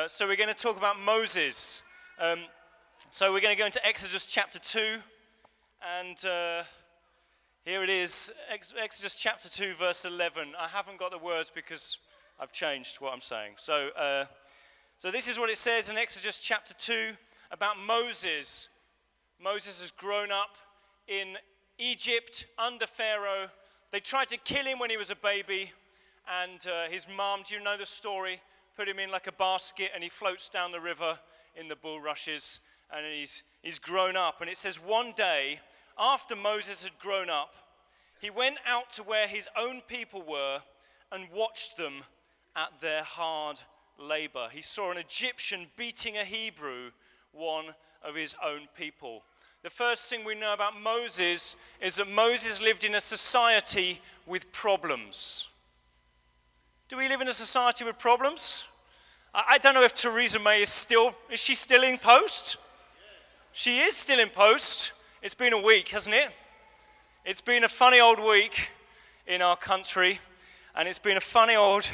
So we're going to talk about Moses. So we're going to go into Exodus chapter 2. And here it is, Exodus chapter 2, verse 11. I haven't got the words because I've changed what I'm saying. So this is what it says in Exodus chapter 2 about Moses. Moses has grown up in Egypt under Pharaoh. They tried to kill him when he was a baby. And his mom, do you know the story? Put him in like a basket and he floats down the river in the bulrushes. And he's grown up. And it says one day, after Moses had grown up, he went out to where his own people were and watched them at their hard labor. He saw an Egyptian beating a Hebrew, one of his own people. The first thing we know about Moses is that Moses lived in a society with problems. Do we live in a society with problems? I don't know if Theresa May is she still in post? She is still in post. It's been a week, hasn't it? It's been a funny old week in our country, and it's been a funny old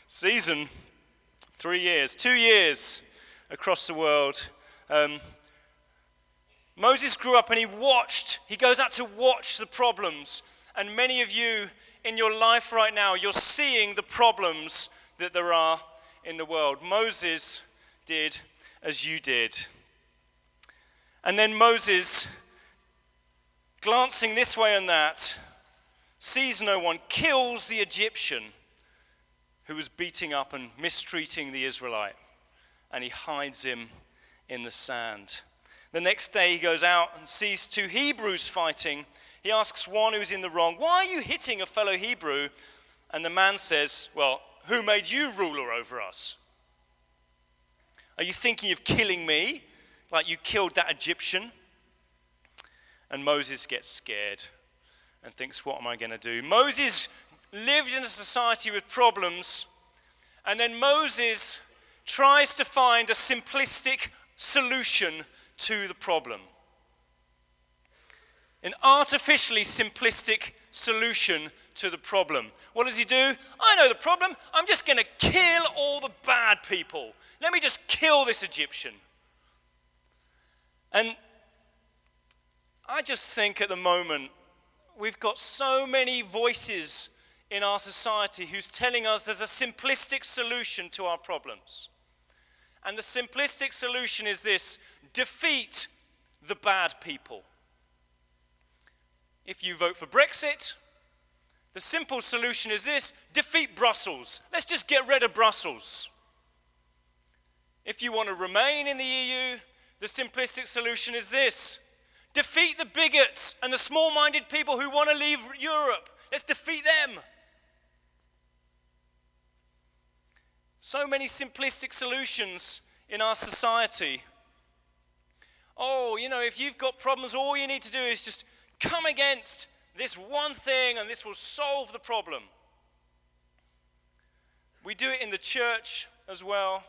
season. 2 years across the world. Moses grew up and he goes out to watch the problems. And many of you in your life right now, you're seeing the problems that there are in the world. Moses did as you did. And then Moses, glancing this way and that, sees no one, kills the Egyptian who was beating up and mistreating the Israelite. And he hides him in the sand. The next day he goes out and sees two Hebrews fighting. He asks one who's in the wrong, "Why are you hitting a fellow Hebrew?" And the man says, "Well, who made you ruler over us? Are you thinking of killing me like you killed that Egyptian?" And Moses gets scared and thinks, what am I going to do? Moses lived in a society with problems, and then Moses tries to find a simplistic solution to the problem. An artificially simplistic solution to the problem. What does he do? I know the problem. I'm just going to kill all the bad people. Let me just kill this Egyptian. And I just think at the moment, we've got so many voices in our society who's telling us there's a simplistic solution to our problems. And the simplistic solution is this: defeat the bad people. If you vote for Brexit, the simple solution is this: defeat Brussels. Let's just get rid of Brussels. If you want to remain in the EU, the simplistic solution is this: defeat the bigots and the small-minded people who want to leave Europe. Let's defeat them. So many simplistic solutions in our society. Oh, if you've got problems, all you need to do is just come against this one thing and this will solve the problem. We do it in the church as well.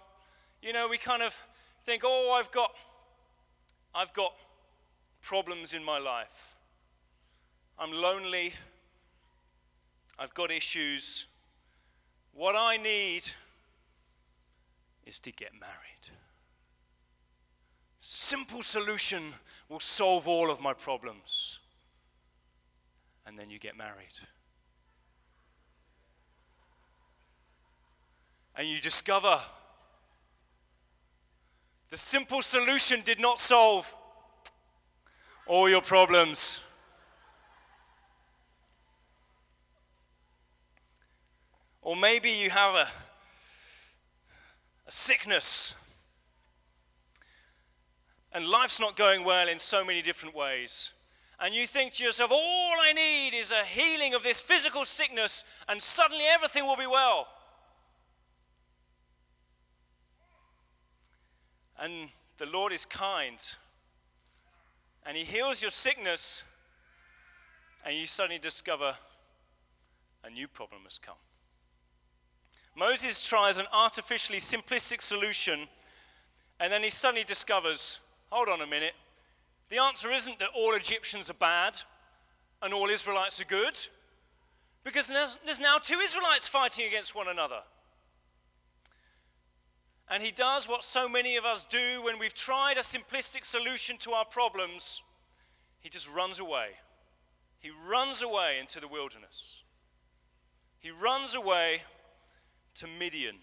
We kind of think, oh, I've got problems in my life. I'm lonely. I've got issues. What I need is to get married. Simple solution will solve all of my problems. And then you get married. And you discover the simple solution did not solve all your problems. Or maybe you have a sickness, and life's not going well in so many different ways. And you think to yourself, all I need is a healing of this physical sickness, and suddenly everything will be well. And the Lord is kind, and he heals your sickness, and you suddenly discover a new problem has come. Moses tries an artificially simplistic solution, and then he suddenly discovers, hold on a minute, the answer isn't that all Egyptians are bad and all Israelites are good, because there's now two Israelites fighting against one another. And he does what so many of us do when we've tried a simplistic solution to our problems. He just runs away. He runs away into the wilderness. He runs away to Midian.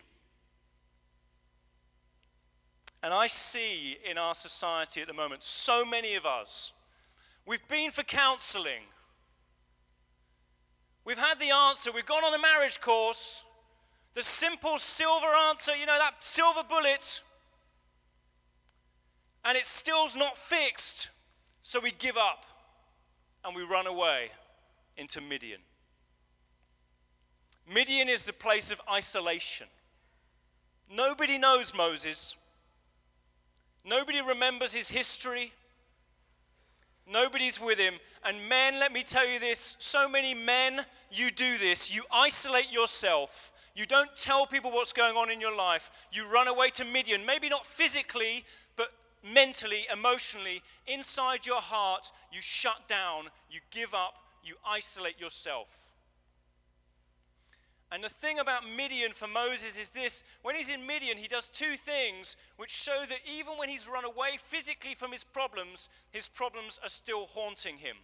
And I see in our society at the moment, so many of us, we've been for counseling. We've had the answer. We've gone on the marriage course. The simple silver answer, that silver bullet. And it still's not fixed. So we give up and we run away into Midian. Midian is the place of isolation. Nobody knows Moses. Nobody remembers his history. Nobody's with him. And men, let me tell you this, so many men, you do this. You isolate yourself. You don't tell people what's going on in your life. You run away to Midian, maybe not physically, but mentally, emotionally. Inside your heart, you shut down, you give up, you isolate yourself. And the thing about Midian for Moses is this: when he's in Midian, he does two things which show that even when he's run away physically from his problems are still haunting him.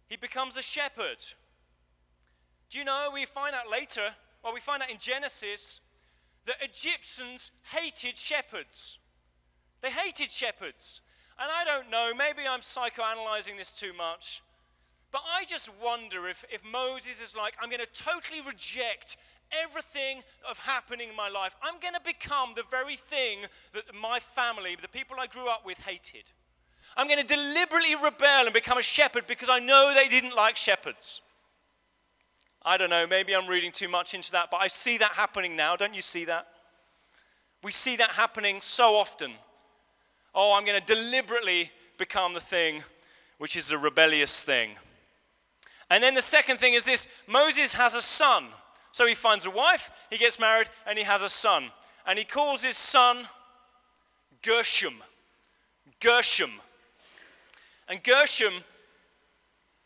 He becomes a shepherd. Do you know, we find out later, we find out in Genesis, that Egyptians hated shepherds. They hated shepherds. And I don't know, maybe I'm psychoanalyzing this too much, but I just wonder if Moses is like, I'm going to totally reject everything of happening in my life. I'm going to become the very thing that my family, the people I grew up with, hated. I'm going to deliberately rebel and become a shepherd because I know they didn't like shepherds. I don't know, maybe I'm reading too much into that, but I see that happening now. Don't you see that? We see that happening so often. Oh, I'm going to deliberately become the thing which is a rebellious thing. And then the second thing is this: Moses has a son. So he finds a wife, he gets married, and he has a son. And he calls his son Gershom. Gershom. And Gershom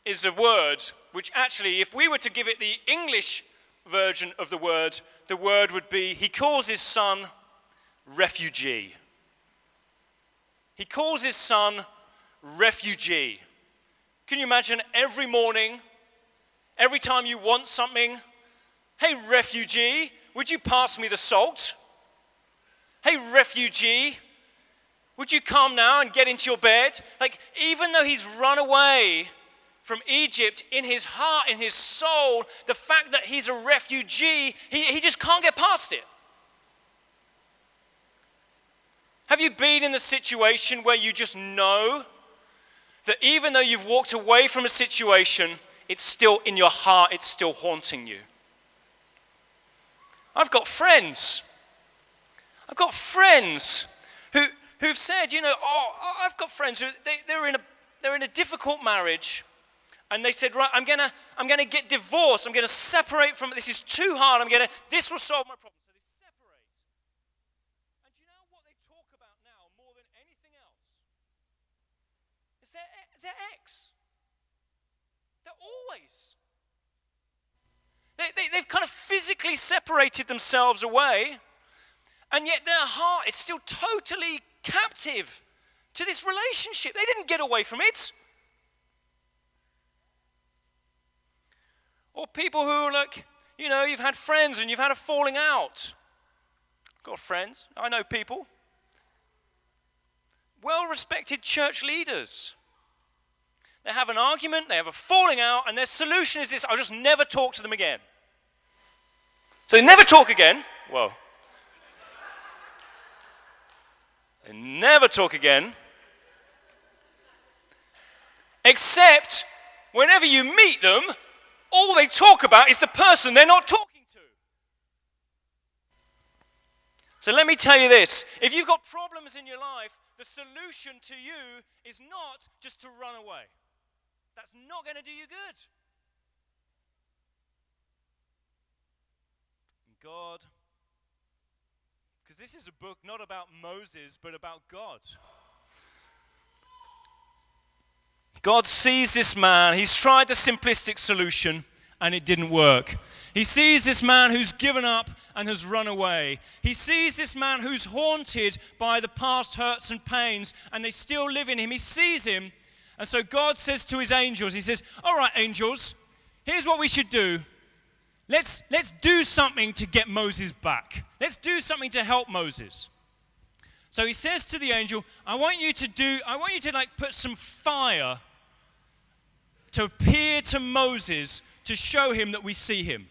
is a word which actually, if we were to give it the English version of the word would be, he calls his son refugee. He calls his son refugee. Can you imagine every morning, every time you want something, hey refugee, would you pass me the salt? Hey refugee, would you come now and get into your bed? Like, even though he's run away from Egypt, in his heart, in his soul, the fact that he's a refugee, he just can't get past it. Have you been in the situation where you just know that even though you've walked away from a situation, it's still in your heart, it's still haunting you? I've got friends who've said, I've got friends who they're in a difficult marriage, and they said, right, I'm gonna get divorced. I'm gonna separate from it. This is too hard. This will solve my problem. So they separate. And do you know what they talk about now more than anything else? It's their ex. They're always. They've kind of physically separated themselves away, and yet their heart is still totally captive to this relationship. They didn't get away from it. Or people who are like, you've had friends and you've had a falling out. I've got friends, I know people. Well-respected church leaders. They have an argument, they have a falling out, and their solution is this: I'll just never talk to them again. So they never talk again. Whoa. They never talk again. Except whenever you meet them, all they talk about is the person they're not talking to. So let me tell you this: if you've got problems in your life, the solution to you is not just to run away. That's not going to do you good. God, because this is a book not about Moses, but about God. God sees this man. He's tried the simplistic solution, and it didn't work. He sees this man who's given up and has run away. He sees this man who's haunted by the past hurts and pains, and they still live in him. He sees him, and so God says to his angels, he says, all right, angels, here's what we should do. Let's do something to get Moses back. Let's do something to help Moses. So he says to the angel, I want you to like put some fire to appear to Moses to show him that we see him.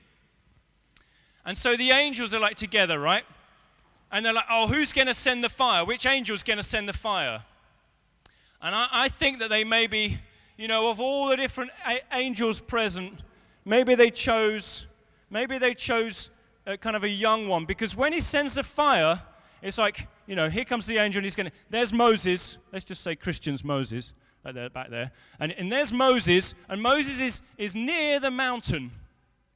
And so the angels are like together, right? And they're like, oh, who's going to send the fire? Which angel's going to send the fire? And I think that they maybe, of all the different angels present, maybe they chose kind of a young one. Because when he sends the fire, it's like, here comes the angel and there's Moses. Let's just say Christian's Moses. Back there. And there's Moses, and Moses is near the mountain.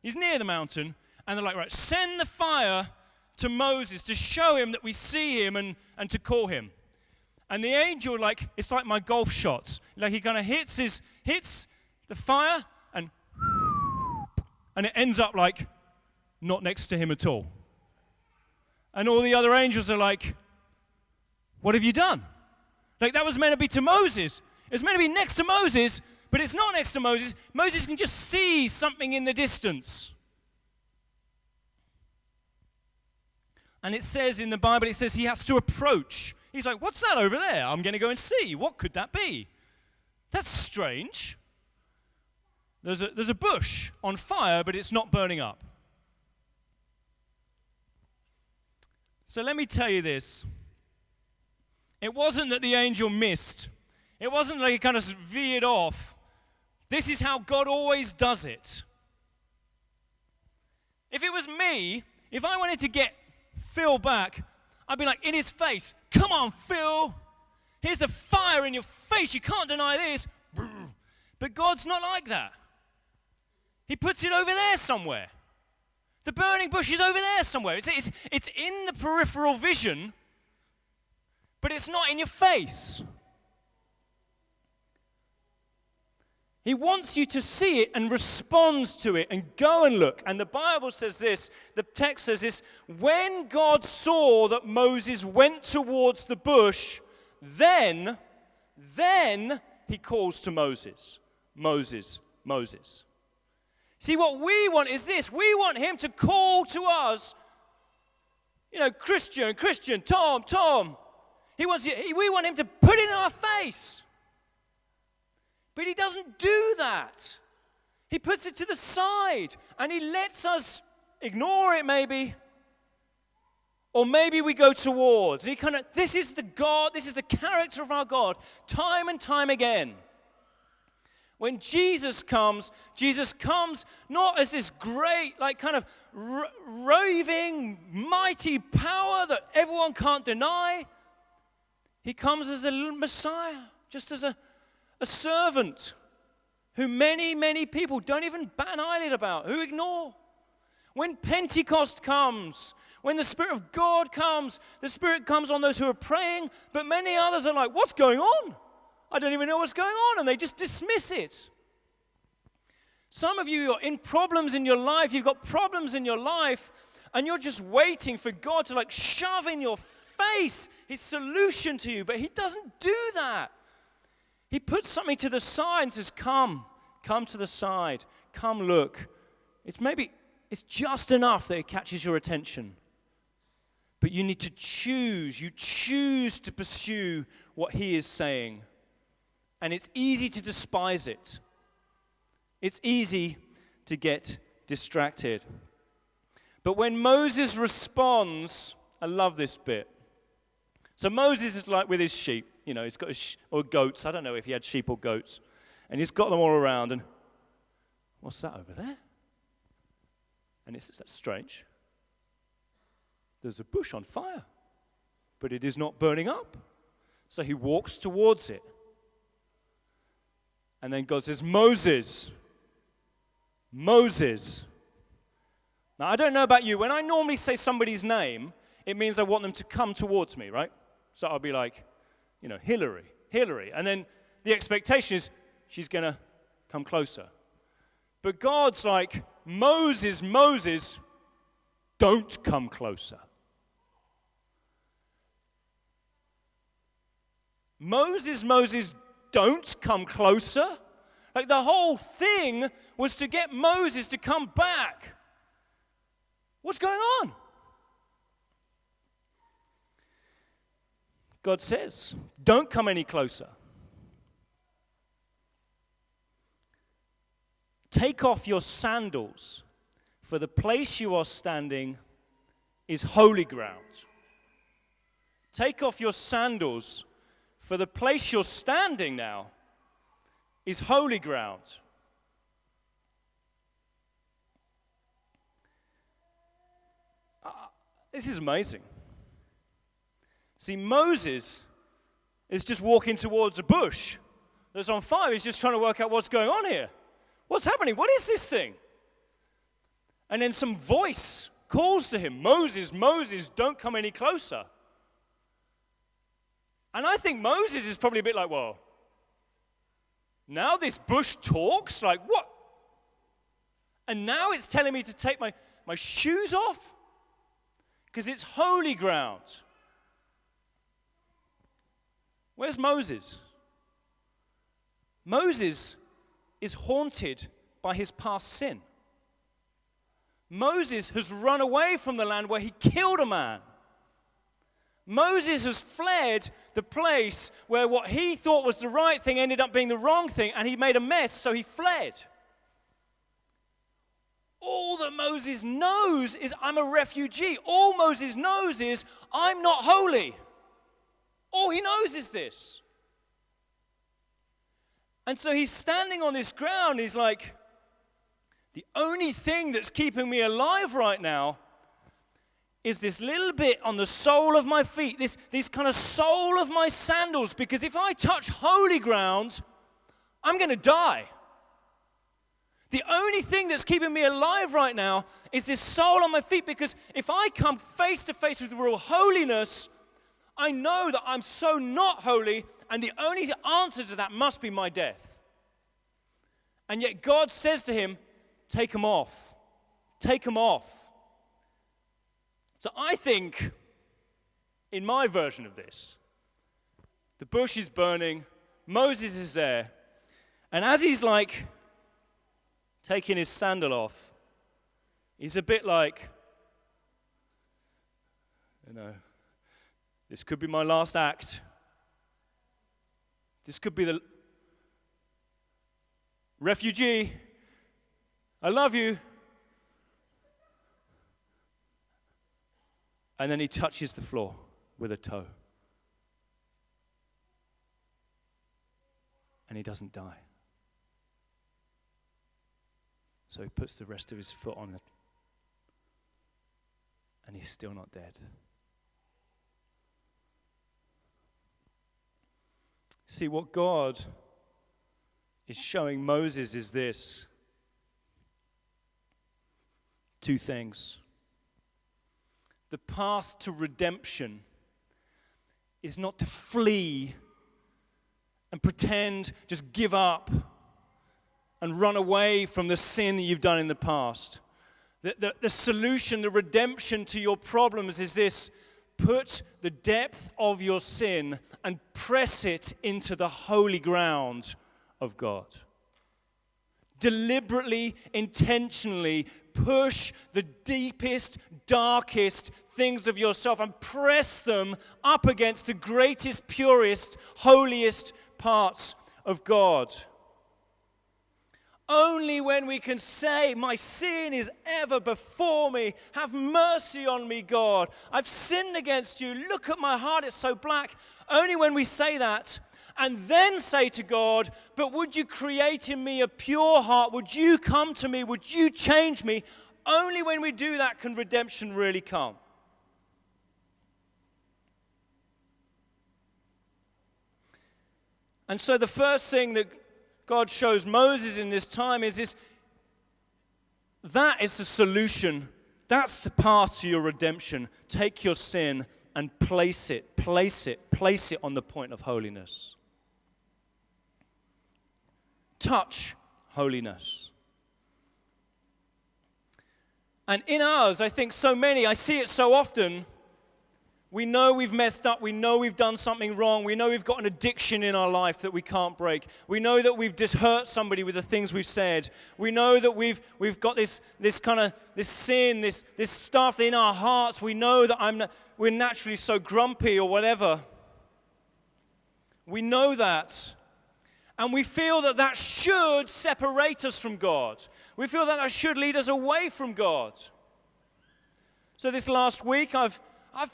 He's near the mountain, and they're like, right, send the fire to Moses to show him that we see him and to call him. And the angel, it's like my golf shots. Like he kind of hits the fire, and it ends up like not next to him at all. And all the other angels are like, what have you done? Like that was meant to be to Moses. It's meant to be next to Moses, but it's not next to Moses. Moses can just see something in the distance. And it says in the Bible, he has to approach. He's like, what's that over there? I'm going to go and see. What could that be? That's strange. There's a bush on fire, but it's not burning up. So let me tell you this. It wasn't that the angel missed. It wasn't like he kind of veered off. This is how God always does it. If it was me, if I wanted to get Phil back, I'd be like in his face, come on, Phil. Here's the fire in your face. You can't deny this. But God's not like that. He puts it over there somewhere. The burning bush is over there somewhere. It's in the peripheral vision, but it's not in your face. He wants you to see it and respond to it and go and look. And the Bible says this, the text says this, when God saw that Moses went towards the bush, then he calls to Moses, Moses, Moses. See, what we want is this. We want him to call to us, Christian, Tom. We want him to put it in our face. But he doesn't do that. He puts it to the side and he lets us ignore it maybe. Or maybe we go towards. This is the character of our God, time and time again. When Jesus comes not as this great, raving, mighty power that everyone can't deny. He comes as a little Messiah, just as a servant who many, many people don't even bat an eyelid about, who ignore. When Pentecost comes, when the Spirit of God comes, the Spirit comes on those who are praying, but many others are like, what's going on? I don't even know what's going on, and they just dismiss it. Some of you are in problems in your life, you've got problems in your life, and you're just waiting for God to shove in your face his solution to you, but he doesn't do that. He puts something to the side and says, come to the side, come look. It's just enough that it catches your attention. But you need to choose. You choose to pursue what he is saying. And it's easy to despise it. It's easy to get distracted. But when Moses responds, I love this bit. So Moses is like with his sheep. He's got or goats. I don't know if he had sheep or goats. And he's got them all around. And what's that over there? And that's strange. There's a bush on fire, but it is not burning up. So he walks towards it. And then God says, Moses. Now, I don't know about you. When I normally say somebody's name, it means I want them to come towards me, right? So I'll be like, Hillary. And then the expectation is she's going to come closer. But God's like, Moses, Moses, don't come closer. Moses, Moses, don't come closer. Like the whole thing was to get Moses to come back. What's going on? God says, don't come any closer. Take off your sandals, for the place you are standing is holy ground. Take off your sandals, for the place you're standing now is holy ground. This is amazing. See, Moses is just walking towards a bush that's on fire. He's just trying to work out what's going on here. What's happening? What is this thing? And then some voice calls to him, Moses, Moses, don't come any closer. And I think Moses is probably a bit like, well, now this bush talks? Like, what? And now it's telling me to take my shoes off? Because it's holy ground. Where's Moses? Moses is haunted by his past sin. Moses has run away from the land where he killed a man. Moses has fled the place where what he thought was the right thing ended up being the wrong thing, and he made a mess, so he fled. All that Moses knows is, I'm a refugee. All Moses knows is, I'm not holy. All he knows is this. And so he's standing on this ground. He's like, the only thing that's keeping me alive right now is this little bit on the sole of my feet, this kind of sole of my sandals, because if I touch holy ground, I'm going to die. The only thing that's keeping me alive right now is this sole on my feet, because if I come face to face with real holiness, I know that I'm so not holy, and the only answer to that must be my death. And yet God says to him, take them off. Take them off. So I think, in my version of this, the bush is burning, Moses is there, and as he's like taking his sandal off, he's a bit like, this could be my last act. This could be the refugee. I love you. And then he touches the floor with a toe. And he doesn't die. So he puts the rest of his foot on it. And he's still not dead. See, what God is showing Moses is this. Two things. The path to redemption is not to flee and pretend, just give up and run away from the sin that you've done in the past. The solution, the redemption to your problems is this. Put the depth of your sin and press it into the holy ground of God. Deliberately, intentionally push the deepest, darkest things of yourself and press them up against the greatest, purest, holiest parts of God. Only when we can say, my sin is ever before me. Have mercy on me, God. I've sinned against you. Look at my heart, it's so black. Only when we say that, and then say to God, but would you create in me a pure heart? Would you come to me? Would you change me? Only when we do that can redemption really come. And so the first thing that God shows Moses in this time is this. That is the solution. That's the path to your redemption. Take your sin and place it on the point of holiness. Touch holiness. And in us, I think so many, I see it so often, we know we've messed up, we know we've done something wrong, we know we've got an addiction in our life that we can't break. We know that we've just hurt somebody with the things we've said. We know that we've got this sin, this stuff in our hearts. We know that we're naturally so grumpy or whatever. We know that. And we feel that should separate us from God. We feel that should lead us away from God. So this last week, I've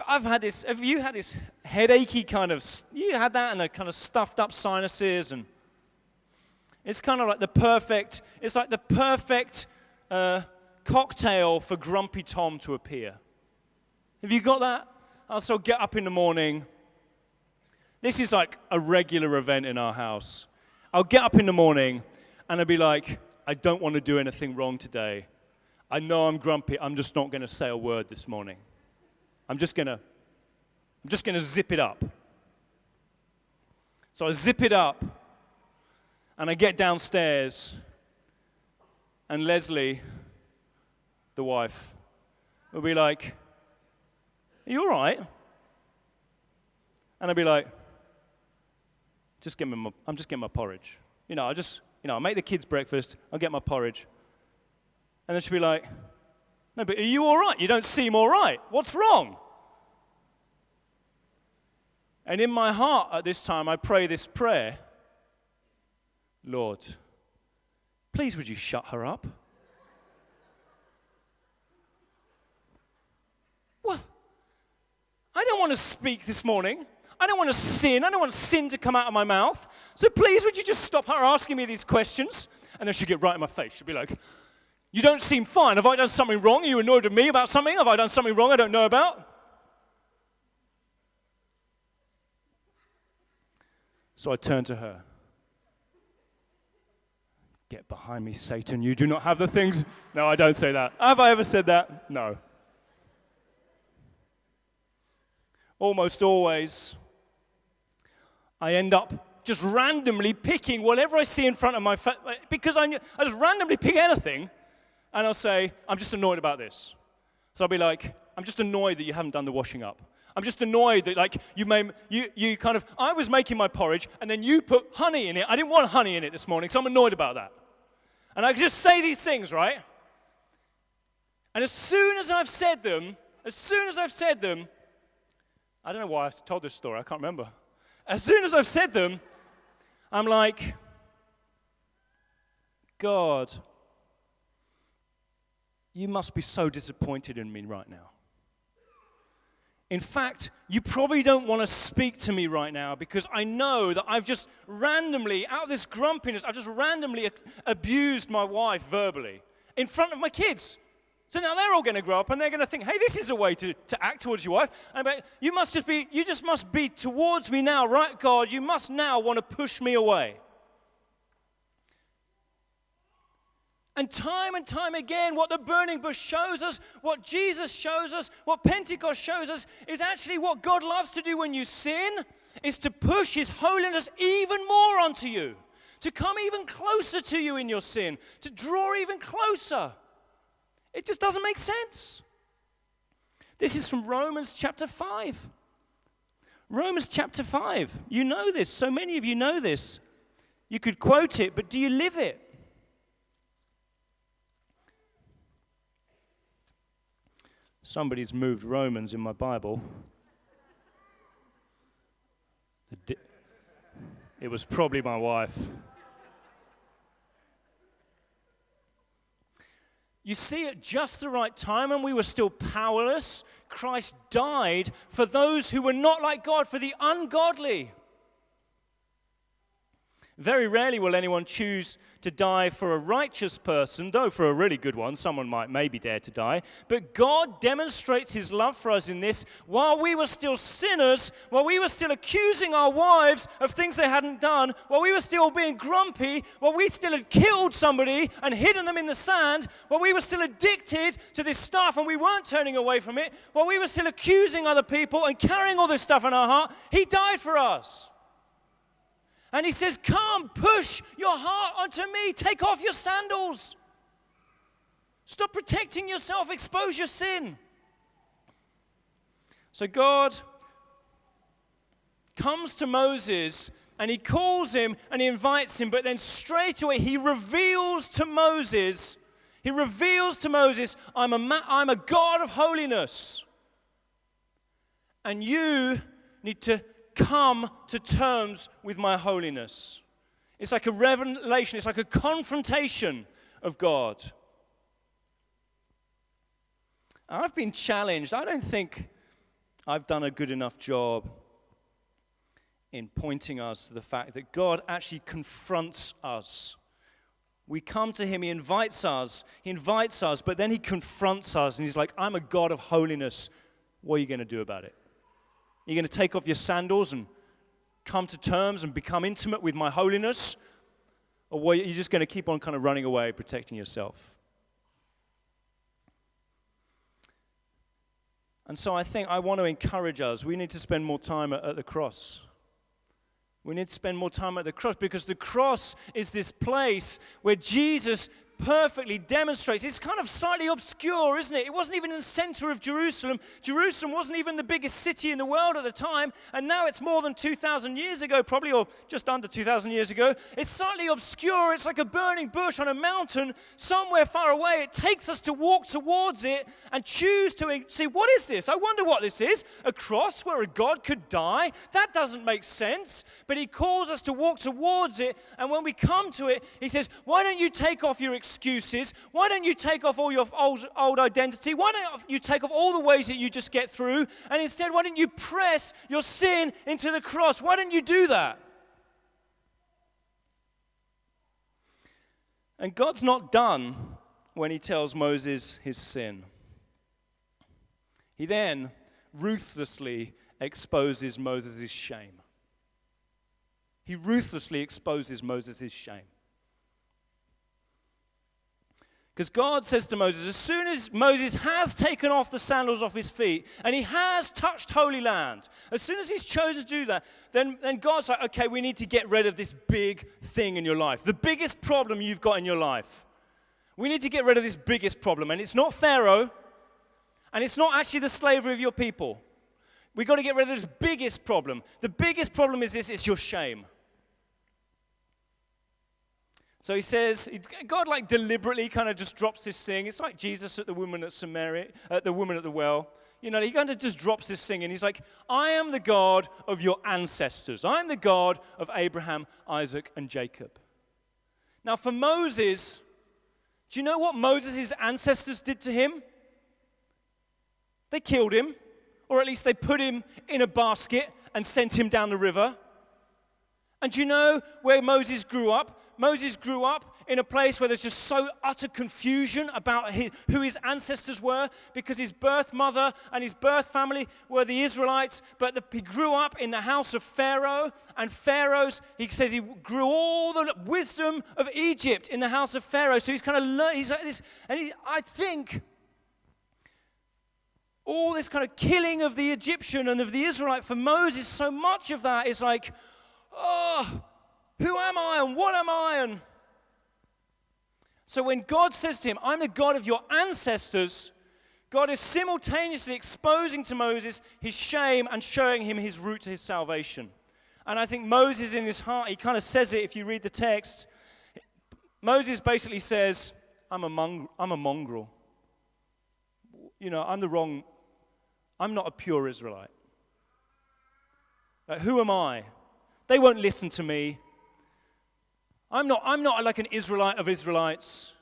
had this. Have you had this headachy kind of? You had that and a kind of stuffed up sinuses, and it's kind of like the perfect. It's like the perfect cocktail for Grumpy Tom to appear. Have you got that? Also, get up in the morning. This is like a regular event in our house. I'll get up in the morning and I'll be like, I don't want to do anything wrong today. I know I'm grumpy. I'm just not going to say a word this morning. I'm just going to zip it up. So I zip it up and I get downstairs and Leslie, the wife, will be like, are you all right? And I'll be like, I'm just getting my porridge. I'll make the kids breakfast, I'll get my porridge. And then she'll be like, no, but are you all right? You don't seem all right. What's wrong? And in my heart at this time, I pray this prayer. Lord, please would you shut her up? What? I don't want to speak this morning. I don't want to sin. I don't want sin to come out of my mouth. So please, would you just stop her asking me these questions? And then she'll get right in my face. She'll be like, you don't seem fine. Have I done something wrong? Are you annoyed with me about something? Have I done something wrong I don't know about? So I turn to her. Get behind me, Satan. You do not have the things. No, I don't say that. Have I ever said that? No. Almost always, I end up just randomly picking whatever I see in front of my face, because I just randomly pick anything, and I'll say, I'm just annoyed about this. So I'll be like, I'm just annoyed that you haven't done the washing up. I'm just annoyed that I was making my porridge, and then you put honey in it. I didn't want honey in it this morning, so I'm annoyed about that. And I just say these things, right? And as soon as I've said them, I don't know why I told this story, I can't remember. As soon as I've said them, I'm like, God, you must be so disappointed in me right now. In fact, you probably don't want to speak to me right now because I know that I've just randomly, out of this grumpiness, I've just randomly abused my wife verbally in front of my kids. So now they're all going to grow up and they're going to think, hey, this is a way to act towards your wife. And you just must be towards me now, right, God? You must now want to push me away. And time again, what the burning bush shows us, what Jesus shows us, what Pentecost shows us, is actually what God loves to do when you sin, is to push His holiness even more onto you, to come even closer to you in your sin, to draw even closer. It just doesn't make sense. This is from Romans chapter 5. Romans chapter 5. You know this. So many of you know this. You could quote it, but do you live it? Somebody's moved Romans in my Bible. It was probably my wife. You see, at just the right time, when we were still powerless, Christ died for those who were not like God, for the ungodly. Very rarely will anyone choose to die for a righteous person, though for a really good one, someone might maybe dare to die. But God demonstrates His love for us in this. While we were still sinners, while we were still accusing our wives of things they hadn't done, while we were still being grumpy, while we still had killed somebody and hidden them in the sand, while we were still addicted to this stuff and we weren't turning away from it, while we were still accusing other people and carrying all this stuff in our heart, He died for us. And He says, come, push your heart onto me. Take off your sandals. Stop protecting yourself. Expose your sin. So God comes to Moses and he calls him and he invites him, but then straight away he reveals to Moses, I'm a God of holiness. And you need to come to terms with my holiness. It's like a revelation, it's like a confrontation of God. I've been challenged. I don't think I've done a good enough job in pointing us to the fact that God actually confronts us. We come to him, he invites us, but then he confronts us, and he's like, I'm a God of holiness. What are you going to do about it? Are you going to take off your sandals and come to terms and become intimate with my holiness? Or are you just going to keep on kind of running away, protecting yourself? And so I think I want to encourage us. We need to spend more time at the cross. We need to spend more time at the cross, because the cross is this place where Jesus perfectly demonstrates. It's kind of slightly obscure, isn't it? It wasn't even in the center of Jerusalem. Jerusalem wasn't even the biggest city in the world at the time, and now it's more than 2,000 years ago, probably, or just under 2,000 years ago. It's slightly obscure. It's like a burning bush on a mountain somewhere far away. It takes us to walk towards it and choose to see, what is this? I wonder what this is. A cross where a God could die? That doesn't make sense. But he calls us to walk towards it, and when we come to it, he says, why don't you take off your excuses? Why don't you take off all your old identity? Why don't you take off all the ways that you just get through? And instead, why don't you press your sin into the cross? Why don't you do that? And God's not done when he tells Moses his sin. He then ruthlessly exposes Moses' shame. He ruthlessly exposes Moses' shame. Because God says to Moses, as soon as Moses has taken off the sandals off his feet and he has touched Holy Land, as soon as he's chosen to do that, then God's like, okay, we need to get rid of this big thing in your life, the biggest problem you've got in your life. We need to get rid of this biggest problem. And it's not Pharaoh, and it's not actually the slavery of your people. We've got to get rid of this biggest problem. The biggest problem is this, it's your shame. So he says, God like deliberately kind of just drops this thing. It's like Jesus at the woman at Samaria, at the woman at the well. You know, he kind of just drops this thing and he's like, I am the God of your ancestors. I am the God of Abraham, Isaac, and Jacob. Now for Moses, do you know what Moses' ancestors did to him? They killed him, or at least they put him in a basket and sent him down the river. And do you know where Moses grew up? Moses grew up in a place where there's just so utter confusion about who his ancestors were, because his birth mother and his birth family were the Israelites, but he grew up in the house of Pharaoh, and he says he grew all the wisdom of Egypt in the house of Pharaoh, so he's kind of learned, he's like this, and I think all this kind of killing of the Egyptian and of the Israelite, for Moses, so much of that is like, oh, who am I and what am I? And so when God says to him, I'm the God of your ancestors, God is simultaneously exposing to Moses his shame and showing him his route to his salvation. And I think Moses in his heart, he kind of says it if you read the text. Moses basically says, I'm a mongrel. You know, I'm not a pure Israelite. Like, who am I? They won't listen to me. I'm not like an Israelite of Israelites.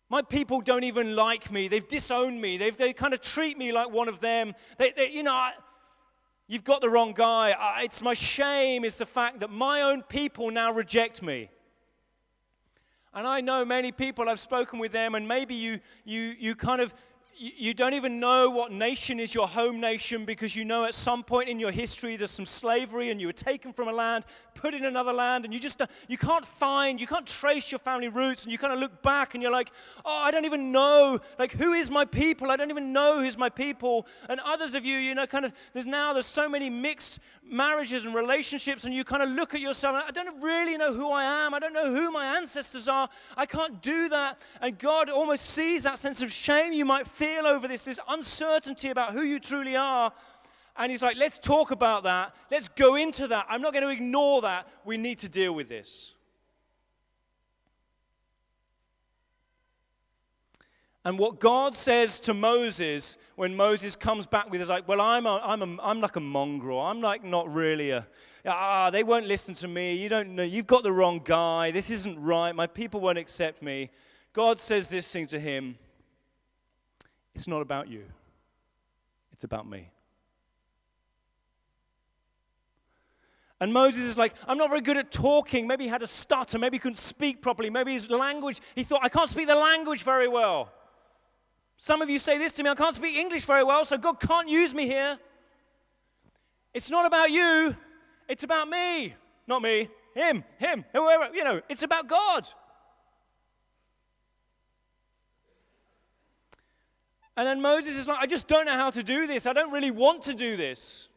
My people don't even like me. They've disowned me. They kind of treat me like one of them. You've got the wrong guy. It's my shame is the fact that my own people now reject me. And I know many people, I've spoken with them, and maybe you kind of, You don't even know what nation is your home nation because you know at some point in your history there's some slavery and you were taken from a land, put in another land, and you can't trace your family roots, and you kind of look back and you're like, oh, I don't even know, like, who is my people? I don't even know who's my people. And others of you, there's so many mixed marriages and relationships, and you kind of look at yourself, and I don't really know who I am. I don't know who my ancestors are. I can't do that. And God almost sees that sense of shame you might feel over this uncertainty about who you truly are. And he's like, let's talk about that. Let's go into that. I'm not going to ignore that. We need to deal with this. And what God says to Moses when Moses comes back with is like, well, I'm like a mongrel. I'm like not really they won't listen to me. You don't know. You've got the wrong guy. This isn't right. My people won't accept me. God says this thing to him. It's not about you. It's about me. And Moses is like, I'm not very good at talking. Maybe he had a stutter. Maybe he couldn't speak properly. Maybe his language, he thought, I can't speak the language very well. Some of you say this to me, I can't speak English very well, so God can't use me here. It's not about you. It's about me. Not me. Him, whoever, it's about God. And then Moses is like, I just don't know how to do this. I don't really want to do this.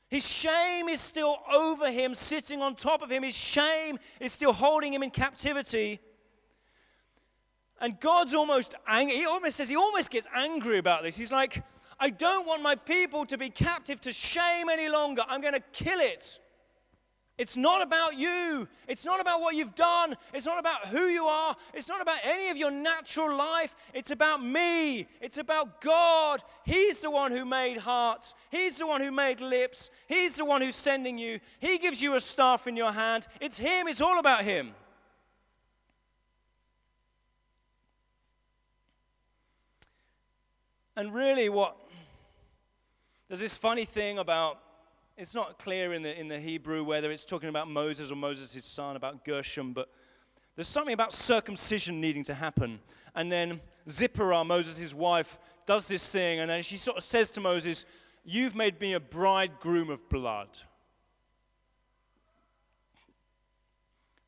His shame is still over him, sitting on top of him. His shame is still holding him in captivity. And God's almost angry. He almost gets angry about this. He's like, I don't want my people to be captive to shame any longer. I'm going to kill it. It's not about you. It's not about what you've done. It's not about who you are. It's not about any of your natural life. It's about me. It's about God. He's the one who made hearts. He's the one who made lips. He's the one who's sending you. He gives you a staff in your hand. It's Him. It's all about Him. And really there's this funny thing about, it's not clear in the Hebrew whether it's talking about Moses or Moses' son, about Gershom, but there's something about circumcision needing to happen. And then Zipporah, Moses' wife, does this thing, and then she sort of says to Moses, you've made me a bridegroom of blood.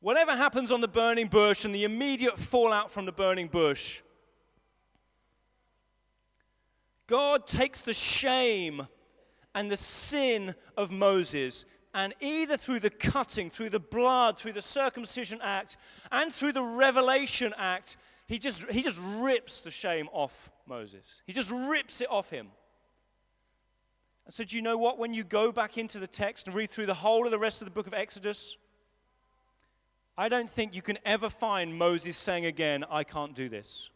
Whatever happens on the burning bush and the immediate fallout from the burning bush, God takes the shame and the sin of Moses, and either through the cutting, through the blood, through the circumcision act, and through the revelation act, he just rips the shame off Moses. He just rips it off him. And so do you know what? When you go back into the text and read through the whole of the rest of the book of Exodus, I don't think you can ever find Moses saying again, I can't do this.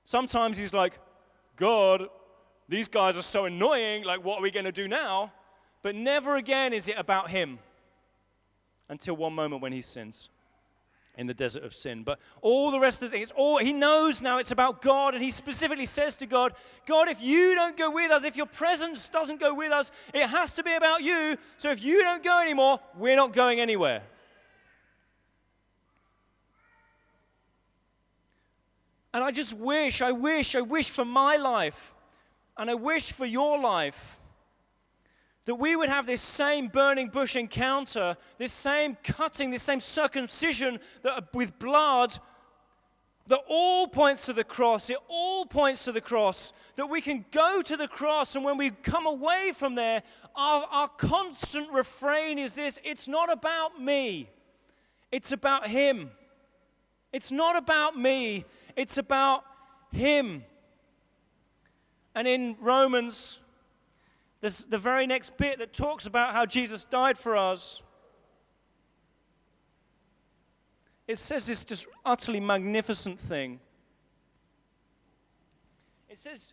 Sometimes he's like, God, these guys are so annoying, like what are we going to do now? But never again is it about him until one moment when he sins in the desert of sin. But all the rest of the thing, he knows now it's about God, and he specifically says to God, God, if you don't go with us, if your presence doesn't go with us, it has to be about you. So if you don't go anymore, we're not going anywhere. And I just wish for my life, and I wish for your life, that we would have this same burning bush encounter, this same cutting, this same circumcision with blood, that all points to the cross. It all points to the cross, that we can go to the cross, and when we come away from there, our constant refrain is this: it's not about me, it's about Him. It's not about me, it's about Him. And in Romans, there's the very next bit that talks about how Jesus died for us. It says this just utterly magnificent thing. It says,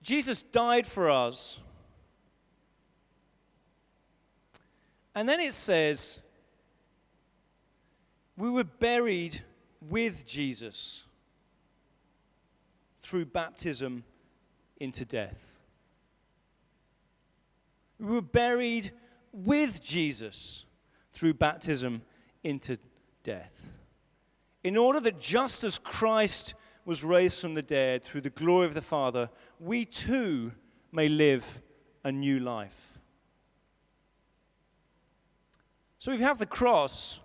Jesus died for us. And then it says, we were buried with Jesus through baptism into death. We were buried with Jesus through baptism into death. In order that just as Christ was raised from the dead through the glory of the Father, we too may live a new life. So we have the cross.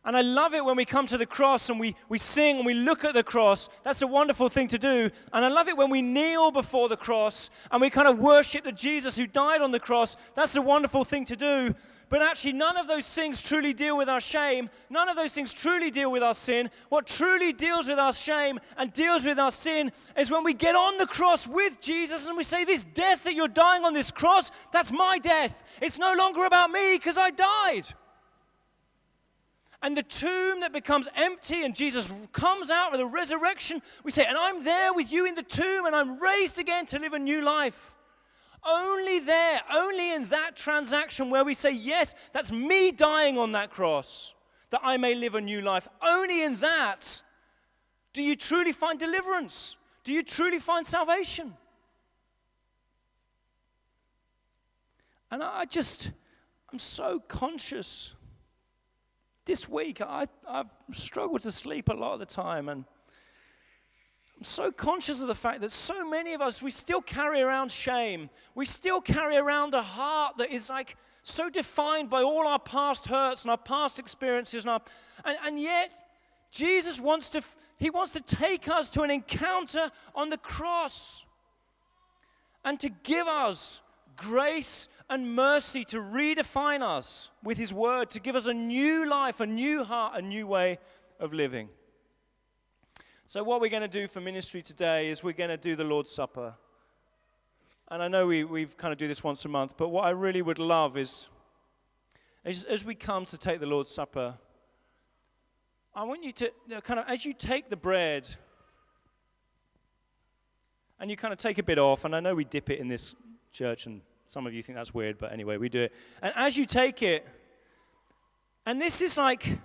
And I love it when we come to the cross and we sing and we look at the cross. That's a wonderful thing to do. And I love it when we kneel before the cross and we kind of worship the Jesus who died on the cross. That's a wonderful thing to do. But actually, none of those things truly deal with our shame. None of those things truly deal with our sin. What truly deals with our shame and deals with our sin is when we get on the cross with Jesus and we say, this death that you're dying on this cross, that's my death. It's no longer about me because I died. And the tomb that becomes empty and Jesus comes out with a resurrection, we say, and I'm there with you in the tomb and I'm raised again to live a new life. Only there, only in that transaction where we say, yes, that's me dying on that cross, that I may live a new life. Only in that do you truly find deliverance. Do you truly find salvation? And I'm so conscious. This week, I've struggled to sleep a lot of the time, and I'm so conscious of the fact that so many of us, we still carry around shame. We still carry around a heart that is like so defined by all our past hurts and our past experiences, and yet Jesus wants to take us to an encounter on the cross and to give us grace and mercy to redefine us with his word, to give us a new life, a new heart, a new way of living. So what we're going to do for ministry today is we're going to do the Lord's Supper. And I know we've kind of do this once a month, but what I really would love is, as we come to take the Lord's Supper, I want you to kind of, as you take the bread, and you kind of take a bit off, and I know we dip it in this church, and some of you think that's weird, but anyway, we do it. And as you take it, and this is like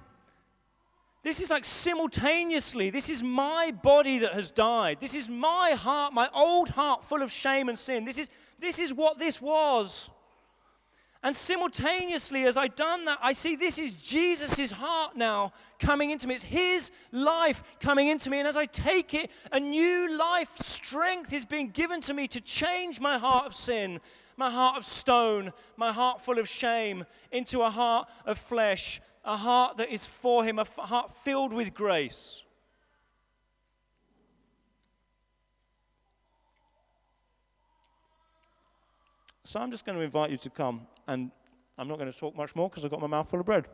simultaneously, this is my body that has died. This is my heart, my old heart full of shame and sin. This is what this was. And simultaneously, as I've done that, I see this is Jesus' heart now coming into me. It's his life coming into me. And as I take it, a new life strength is being given to me to change my heart of sin, my heart of stone, my heart full of shame, into a heart of flesh, a heart that is for him, a heart filled with grace. So I'm just going to invite you to come, and I'm not going to talk much more because I've got my mouth full of bread.